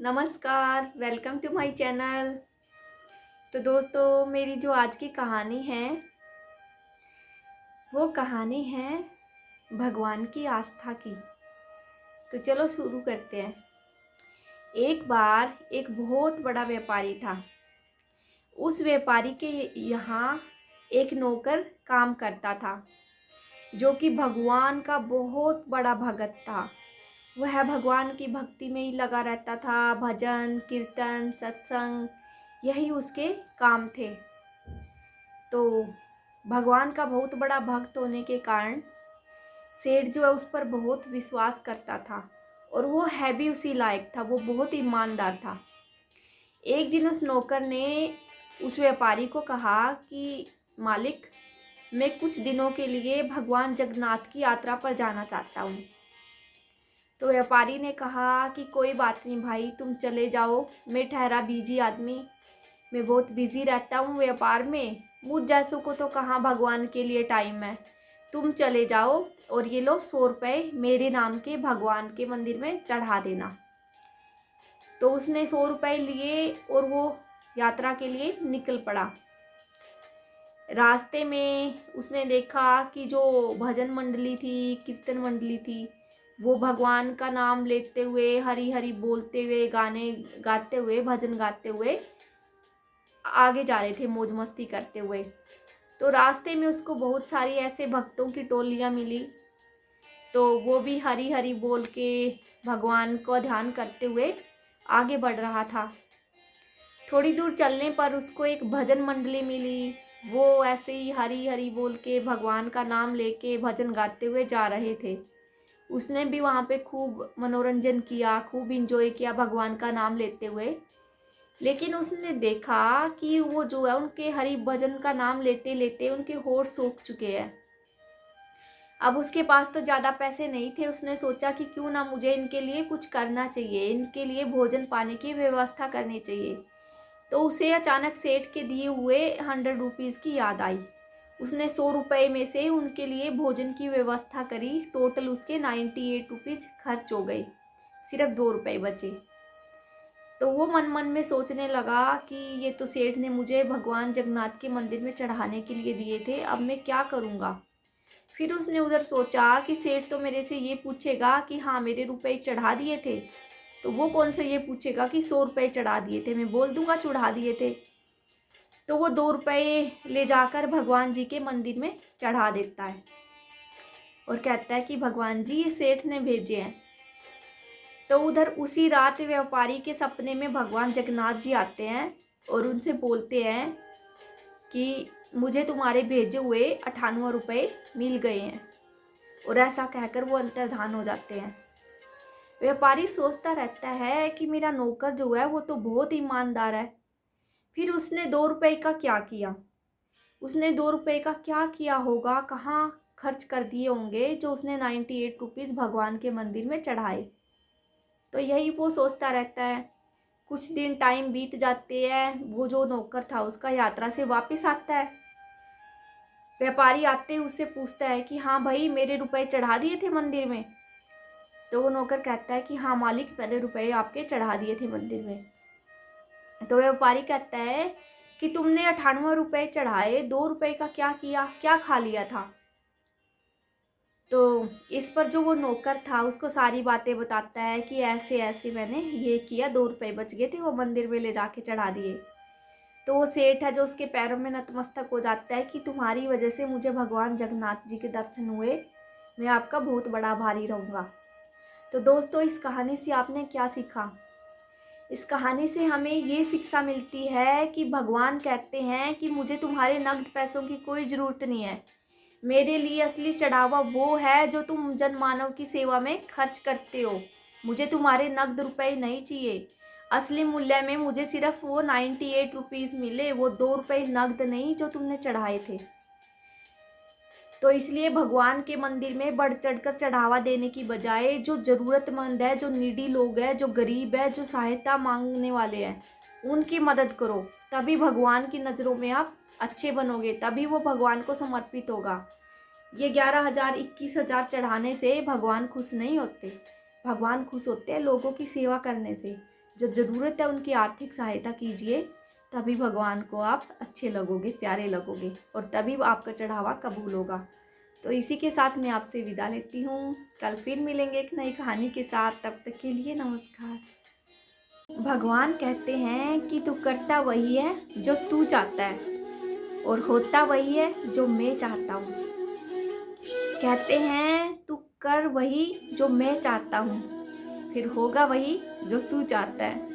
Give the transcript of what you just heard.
नमस्कार, welcome to my channel. तो दोस्तों, मेरी जो आज की कहानी है वो कहानी है भगवान की आस्था की। तो चलो शुरू करते हैं। एक बार एक बहुत बड़ा व्यापारी था। उस व्यापारी के यहाँ एक नौकर काम करता था जो कि भगवान का बहुत बड़ा भगत था। वह भगवान की भक्ति में ही लगा रहता था। भजन कीर्तन सत्संग यही उसके काम थे। तो भगवान का बहुत बड़ा भक्त होने के कारण सेठ जो है उस पर बहुत विश्वास करता था और वो है भी उसी लायक था। वो बहुत ईमानदार था। एक दिन उस नौकर ने उस व्यापारी को कहा कि मालिक, मैं कुछ दिनों के लिए भगवान जगन्नाथ की यात्रा पर जाना चाहता हूँ। तो व्यापारी ने कहा कि कोई बात नहीं भाई, तुम चले जाओ। मैं ठहरा बिजी आदमी, मैं बहुत बिजी रहता हूँ व्यापार में। मुझ जैसों को तो कहाँ भगवान के लिए टाइम है। तुम चले जाओ और ये लो 100 रुपये मेरे नाम के भगवान के मंदिर में चढ़ा देना। तो उसने 100 रुपये लिए और वो यात्रा के लिए निकल पड़ा। रास्ते में उसने देखा कि जो भजन मंडली थी, कीर्तन मंडली थी, वो भगवान का नाम लेते हुए, हरी हरी बोलते हुए, गाने गाते हुए, भजन गाते हुए आगे जा रहे थे, मौज मस्ती करते हुए। तो रास्ते में उसको बहुत सारी ऐसे भक्तों की टोलियां मिली। तो वो भी हरी हरी बोल के भगवान को ध्यान करते हुए आगे बढ़ रहा था। थोड़ी दूर चलने पर उसको एक भजन मंडली मिली। वो ऐसे ही हरी हरी बोल के भगवान का नाम लेके भजन गाते हुए जा रहे थे। उसने भी वहाँ पे खूब मनोरंजन किया, खूब इंजॉय किया भगवान का नाम लेते हुए। लेकिन उसने देखा कि वो जो है उनके हरि भजन का नाम लेते लेते उनके होठ सूख चुके हैं। अब उसके पास तो ज़्यादा पैसे नहीं थे। उसने सोचा कि क्यों ना मुझे इनके लिए कुछ करना चाहिए, इनके लिए भोजन पानी की व्यवस्था करनी चाहिए। तो उसे अचानक सेठ के दिए हुए 100 रुपीज़ की याद आई। उसने 100 रुपये में से उनके लिए भोजन की व्यवस्था करी। टोटल उसके 98 रुपीज़ खर्च हो गए, सिर्फ 2 रुपये बचे। तो वो मन मन में सोचने लगा कि ये तो सेठ ने मुझे भगवान जगन्नाथ के मंदिर में चढ़ाने के लिए दिए थे, अब मैं क्या करूँगा। फिर उसने उधर सोचा कि सेठ तो मेरे से ये पूछेगा कि हाँ मेरे रुपए चढ़ा दिए थे। तो वो कौन सा ये पूछेगा कि 100 रुपये चढ़ा दिए थे, मैं बोल दूंगा चढ़ा दिए थे। तो वो 2 रुपये ले जाकर भगवान जी के मंदिर में चढ़ा देता है और कहता है कि भगवान जी ये सेठ ने भेजे हैं। तो उधर उसी रात व्यापारी के सपने में भगवान जगन्नाथ जी आते हैं और उनसे बोलते हैं कि मुझे तुम्हारे भेजे हुए 98 रुपये मिल गए हैं। और ऐसा कहकर वो अंतर्धान हो जाते हैं। व्यापारी सोचता रहता है कि मेरा नौकर जो है वो तो बहुत ईमानदार है। फिर उसने 2 रुपये का क्या किया, उसने 2 रुपये का क्या किया होगा, कहाँ खर्च कर दिए होंगे जो उसने 98 रुपीज़ भगवान के मंदिर में चढ़ाए। तो यही वो सोचता रहता है। कुछ दिन टाइम बीत जाते हैं। वो जो नौकर था उसका यात्रा से वापस आता है। व्यापारी आते उससे पूछता है कि हाँ भाई मेरे रुपए चढ़ा दिए थे मंदिर में। तो वो नौकर कहता है कि हाँ मालिक, मैंने रुपए आपके चढ़ा दिए थे मंदिर में। तो व्यापारी कहता है कि तुमने 98 रुपये चढ़ाए, 2 रुपये का क्या किया, क्या खा लिया था। तो इस पर जो वो नौकर था उसको सारी बातें बताता है कि ऐसे ऐसे मैंने ये किया, 2 रुपये बच गए थे, वो मंदिर में ले जाके चढ़ा दिए। तो वो सेठ है जो उसके पैरों में नतमस्तक हो जाता है कि तुम्हारी वजह से मुझे भगवान जगन्नाथ जी के दर्शन हुए, मैं आपका बहुत बड़ा आभारी रहूँगा। तो दोस्तों, इस कहानी से आपने क्या सीखा? इस कहानी से हमें ये शिक्षा मिलती है कि भगवान कहते हैं कि मुझे तुम्हारे नगद पैसों की कोई ज़रूरत नहीं है। मेरे लिए असली चढ़ावा वो है जो तुम जनमानव की सेवा में खर्च करते हो। मुझे तुम्हारे नगद रुपए नहीं चाहिए। असली मूल्य में मुझे सिर्फ वो 98 रुपीज़ मिले, वो 2 रुपये नगद नहीं जो तुमने चढ़ाए थे। तो इसलिए भगवान के मंदिर में बढ़ चढ़कर चढ़ावा देने की बजाय जो ज़रूरतमंद है, जो नीडी लोग हैं, जो गरीब है, जो सहायता मांगने वाले हैं, उनकी मदद करो। तभी भगवान की नज़रों में आप अच्छे बनोगे, तभी वो भगवान को समर्पित होगा। ये 11,000 21,000 चढ़ाने से भगवान खुश नहीं होते। भगवान खुश होते हैं लोगों की सेवा करने से। जो ज़रूरत है उनकी आर्थिक सहायता कीजिए, तभी भगवान को आप अच्छे लगोगे, प्यारे लगोगे, और तभी आपका चढ़ावा कबूल होगा। तो इसी के साथ मैं आपसे विदा लेती हूँ। कल फिर मिलेंगे एक नई कहानी के साथ, तब तक के लिए नमस्कार। भगवान कहते हैं कि तू करता वही है जो तू चाहता है, और होता वही है जो मैं चाहता हूँ। कहते हैं तू कर वही जो मैं चाहता हूँ, फिर होगा वही जो तू चाहता है।